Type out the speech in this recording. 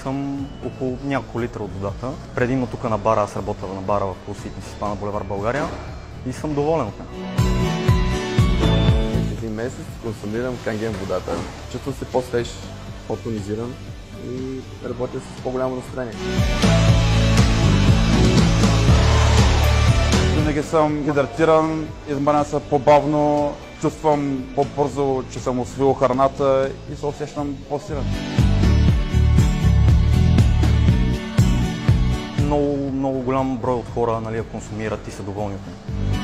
съм около няколко литра от водата. Предимно тук на бара, аз работя на бара в Фитнес СПА на булевар България и съм доволен от нея. Един месец консумирам Канген водата. Чувствам се по-свеж, по-тонизиран и работя с по-голямо настроение. Винаги съм хидратиран, измарям се по-бавно, чувствам по-бързо, че съм усвоил храната и се усещам по-силен. Много голям брой от хора, нали, я консумират и са доволни от нея.